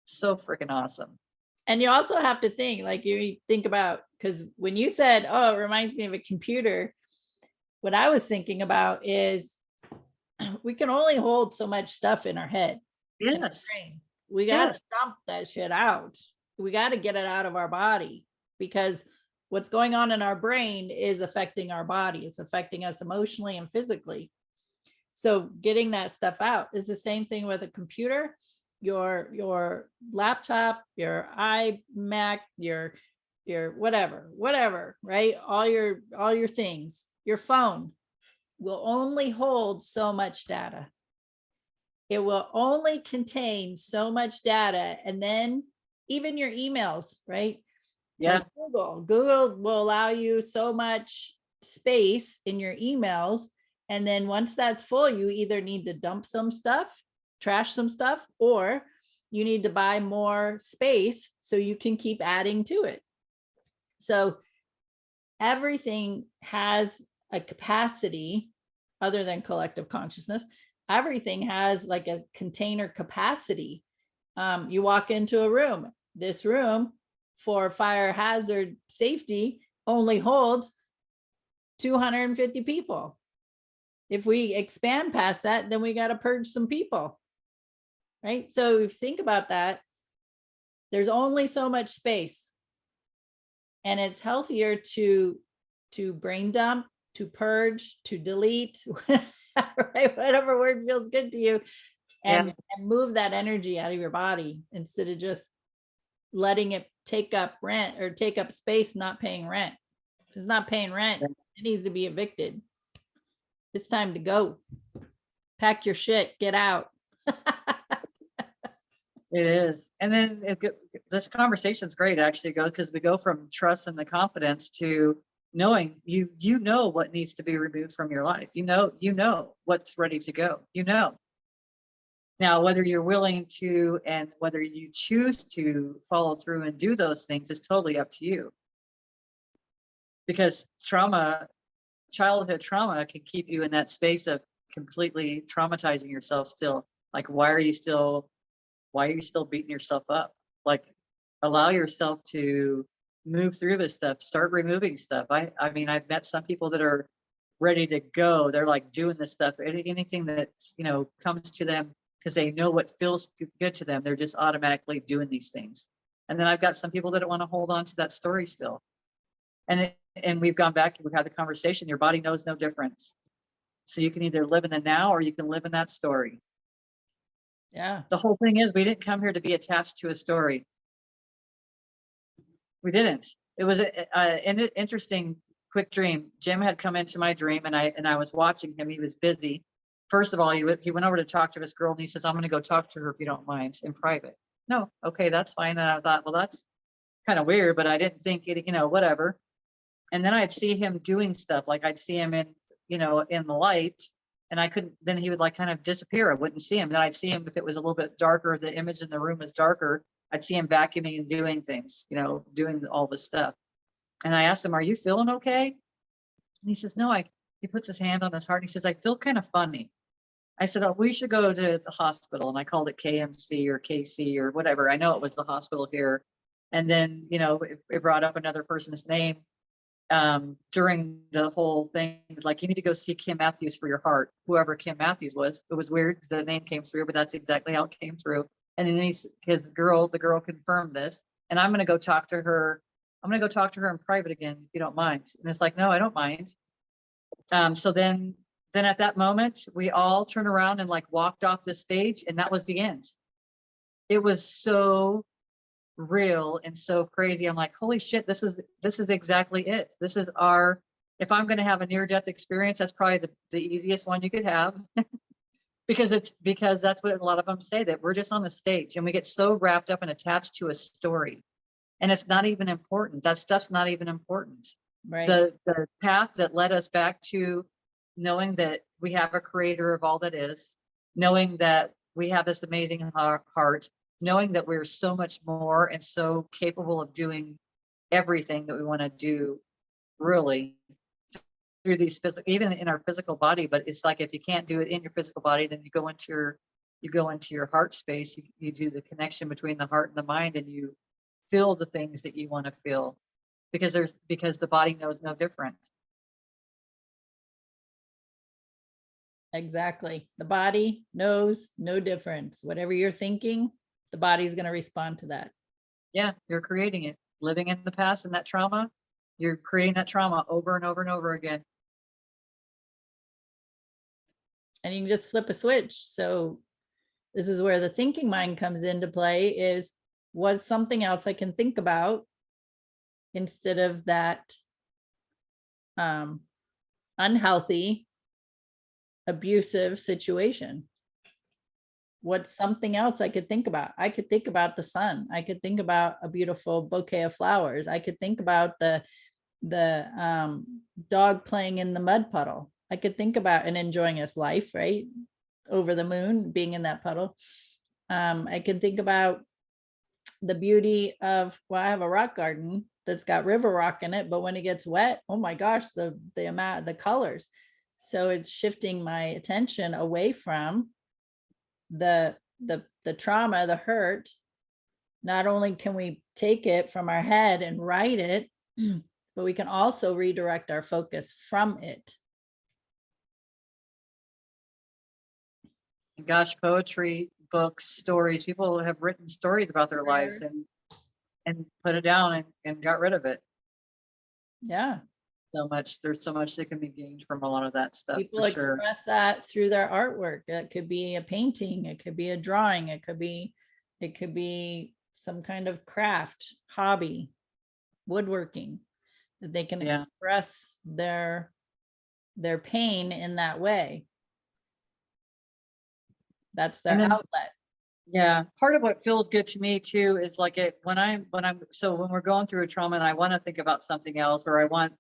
So freaking awesome. And you also have to think, like you think about, because when you said, oh, it reminds me of a computer, what I was thinking about is we can only hold so much stuff in our head. Yes. We got to dump that shit out. We got to get it out of our body, because what's going on in our brain is affecting our body. It's affecting us emotionally and physically. So getting that stuff out is the same thing with a computer, your laptop, your iMac, your whatever, right? All your things, your phone will only hold so much data. It will only contain so much data. And then even your emails, right? Yeah. Like Google will allow you so much space in your emails. And then once that's full, you either need to dump some stuff, trash some stuff, or you need to buy more space so you can keep adding to it. So everything has a capacity other than collective consciousness. Everything has like a container capacity. You walk into a room, this room for fire hazard safety only holds 250 people. If we expand past that, then we got to purge some people, right? So if you think about that, there's only so much space, and it's healthier to brain dump, to purge, to delete, right? Whatever word feels good to you, and move that energy out of your body instead of just letting it take up rent or take up space, not paying rent. If it's not paying rent, it needs to be evicted. It's time to go. Pack your shit, get out. It is. And then this conversation's great, actually, because we go from trust and the confidence to knowing you know what needs to be removed from your life. You know what's ready to go. Now, whether you're willing to and whether you choose to follow through and do those things is totally up to you. Because childhood trauma can keep you in that space of completely traumatizing yourself still. Like, why are you still beating yourself up? Like, allow yourself to move through this stuff, start removing stuff. I mean, I've met some people that are ready to go. They're like doing this stuff, anything that, comes to them because they know what feels good to them. They're just automatically doing these things. And then I've got some people that want to hold on to that story still. And we've gone back, we've had the conversation, your body knows no difference. So you can either live in the now or you can live in that story. Yeah. The whole thing is we didn't come here to be attached to a story. We didn't. It was an interesting quick dream. Jim had come into my dream and I was watching him. He was busy. First of all, he went over to talk to this girl and he says, I'm going to go talk to her if you don't mind, in private. No, okay, that's fine. And I thought, well, that's kind of weird, but I didn't think it, whatever. And then I'd see him doing stuff. Like I'd see him in the light and I couldn't, then he would like kind of disappear. I wouldn't see him. Then I'd see him if it was a little bit darker, the image in the room was darker. I'd see him vacuuming and doing things, doing all this stuff. And I asked him, are you feeling okay? And he says, no, he puts his hand on his heart. And he says, I feel kind of funny. I said, oh, we should go to the hospital. And I called it KMC or KC or whatever. I know it was the hospital here. And then, it brought up another person's name during the whole thing. Like, you need to go see Kim Matthews for your heart, whoever Kim Matthews was. It was weird because the name came through, but that's exactly how it came through. And then the girl confirmed this. And I'm going to go talk to her. I'm going to go talk to her in private again, if you don't mind. And it's like, no, I don't mind. So then at that moment, we all turned around and like walked off the stage, and that was the end. It was so real and so crazy. I'm like, holy shit, this is exactly it. This is if I'm going to have a near-death experience, that's probably the easiest one you could have. because that's what a lot of them say, that we're just on the stage and we get so wrapped up and attached to a story. And it's not even important. That stuff's not even important. Right. The path that led us back to knowing that we have a creator of all that is, knowing that we have this amazing heart, knowing that we're so much more and so capable of doing everything that we want to do, really, through these physical, even in our physical body. But it's like, if you can't do it in your physical body, then you go into your heart space. You do the connection between the heart and the mind, and you feel the things that you want to feel, because the body knows no different. Exactly. The body knows no difference. Whatever you're thinking, the body's going to respond to that. Yeah, you're creating it. Living in the past and that trauma, you're creating that trauma over and over and over again. And you can just flip a switch. So this is where the thinking mind comes into play, is what's something else I can think about instead of that unhealthy, abusive situation? What's something else I could think about? I could think about the sun. I could think about a beautiful bouquet of flowers. I could think about the dog playing in the mud puddle. I could think about and enjoying his life, right? Over the moon, being in that puddle. I could think about the beauty of, well, I have a rock garden that's got river rock in it, but when it gets wet, oh my gosh, the amount, the colors. So it's shifting my attention away from the trauma, the hurt. Not only can we take it from our head and write it, but we can also redirect our focus from it. Gosh, poetry, books, stories. People have written stories about their lives and put it down and got rid of it. Yeah. There's so much that can be gained from a lot of that stuff. People express that through their artwork. It could be a painting, it could be a drawing, it could be some kind of craft, hobby, woodworking, that they can express their pain in that way. That's their outlet. Yeah, part of what feels good to me too is like so when we're going through a trauma and I want to think about something else, or I want,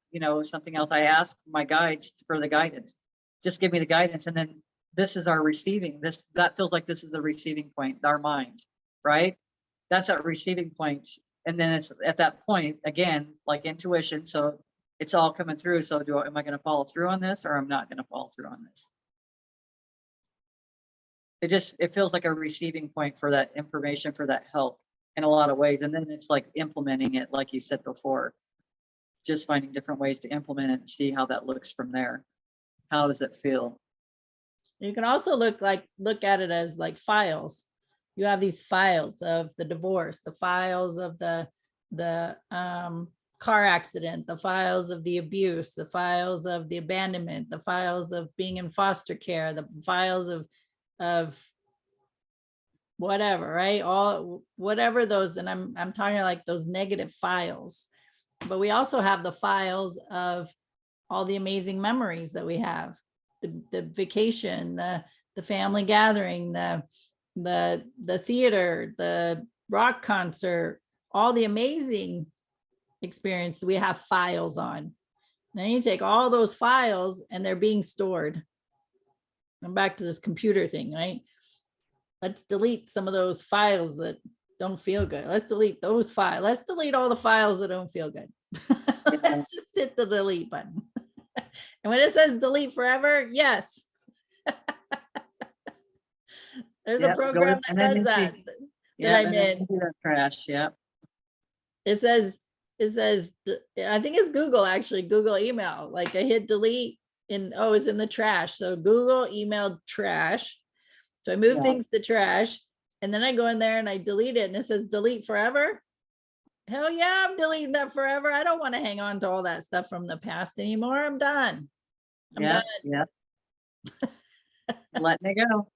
something else, I ask my guides for the guidance. Just give me the guidance. And then this is our receiving. That feels like this is the receiving point, our mind, right? That's our receiving point. And then it's at that point, again, like intuition. So it's all coming through. So am I going to follow through on this, or I'm not going to follow through on this? It feels like a receiving point for that information, for that help in a lot of ways. And then it's like implementing it, like you said before, just finding different ways to implement it and see how that looks from there. How does it feel? You can also look at it as like files. You have these files of the divorce, the files of the car accident, the files of the abuse, the files of the abandonment, the files of being in foster care, the files of whatever, right? All whatever those, and I'm talking like those negative files. But we also have the files of all the amazing memories that we have, the vacation, the family gathering, the theater, the rock concert, all the amazing experience we have files on. Then you take all those files and they're being stored. I'm back to this computer thing, right? Let's delete some of those files that don't feel good. Let's delete those files. Let's delete all the files that don't feel good. Let's just hit the delete button. And when it says delete forever, yes. There's a program that does that I'm in. Trash, yeah. It says, I think it's Google, actually, Google email. Like I hit delete and it's in the trash. So Google emailed trash. So I move things to trash, and then I go in there and I delete it, and it says delete forever. Hell yeah, I'm deleting that forever. I don't want to hang on to all that stuff from the past anymore. I'm done. I'm done. Yeah. Letting it go.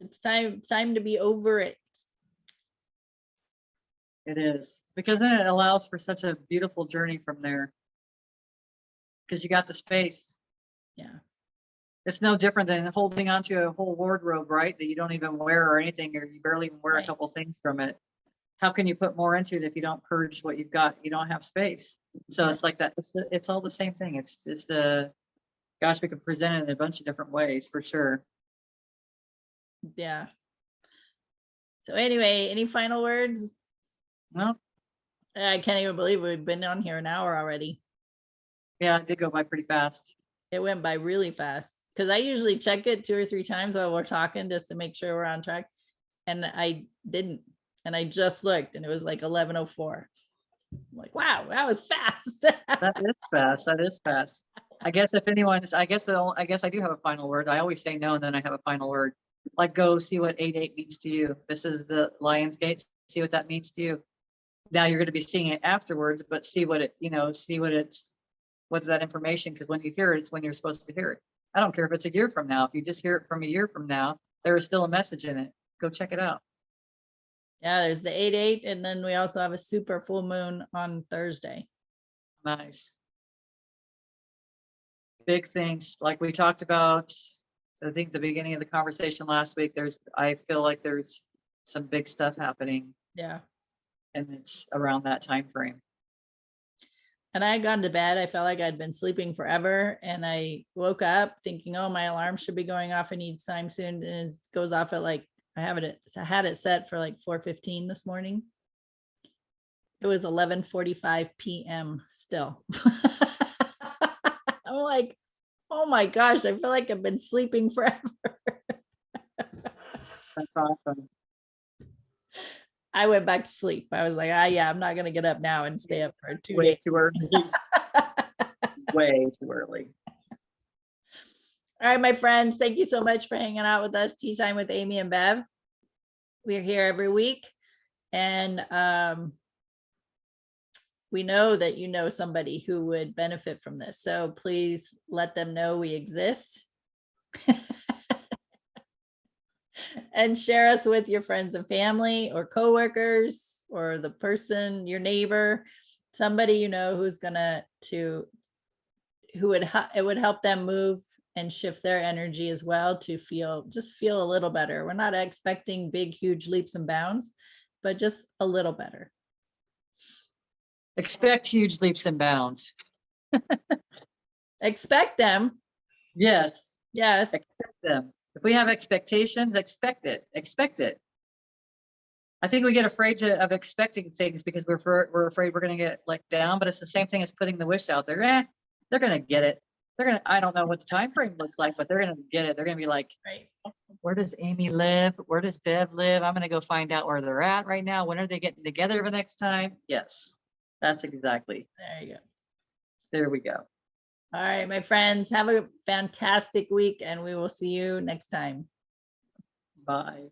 It's time to be over it. It is, because then it allows for such a beautiful journey from there. Because you got the space. Yeah. It's no different than holding onto a whole wardrobe, right? That you don't even wear or anything, or you barely even wear a couple things from it. How can you put more into it if you don't purge what you've got? You don't have space. So it's like that. It's all the same thing. It's just gosh, we can present it in a bunch of different ways for sure. Yeah. So anyway, any final words? No. I can't even believe we've been on here an hour already. Yeah, it did go by pretty fast. It went by really fast, because I usually check it 2 or 3 times while we're talking just to make sure we're on track. And I didn't. And I just looked and it was like 11:04. I'm like, wow, that was fast. That is fast. That is fast. I guess if anyone's, I guess I do have a final word. I always say no, and then I have a final word. Like, go see what 88 means to you. This is the Lion's Gate. See what that means to you. Now you're going to be seeing it afterwards, but see what it, what's that information? Because when you hear it, it's when you're supposed to hear it. I don't care if it's a year from now. If you just hear it from a year from now, there is still a message in it. Go check it out. Yeah, there's the 88, and then we also have a super full moon on Thursday. Nice. Big things like we talked about. I think the beginning of the conversation last week, I feel like there's some big stuff happening. Yeah. And it's around that time frame. And I had gone to bed. I felt like I'd been sleeping forever. And I woke up thinking, oh, my alarm should be going off any time soon. And it goes off at like, I had it set for like 4:15 this morning. It was 11:45 p.m. still. I'm like, oh my gosh, I feel like I've been sleeping forever. That's awesome. I went back to sleep. I was like, yeah, I'm not going to get up now and stay up for 2 days. Way too early. Way too early. All right, my friends, thank you so much for hanging out with us. Tea Time with Amie and Bev. We're here every week. And we know that you know somebody who would benefit from this. So please let them know we exist. And share us with your friends and family or coworkers or the person, your neighbor, somebody you know who's it would help them move and shift their energy as well to just feel a little better. We're not expecting big, huge leaps and bounds, but just a little better. Expect huge leaps and bounds. Expect them. Yes, Yes. expect them. If we have expectations, expect it. Expect it. I think we get afraid of expecting things because we're afraid we're going to get let down, but it's the same thing as putting the wish out there. They're going to get it. I don't know what the time frame looks like, but they're going to get it. They're going to be like, Right. Where does Amie live? Where does Bev live? I'm going to go find out where they're at right now. When are they getting together for next time? Yes, that's exactly. There you go. There we go. All right, my friends, have a fantastic week and we will see you next time. Bye.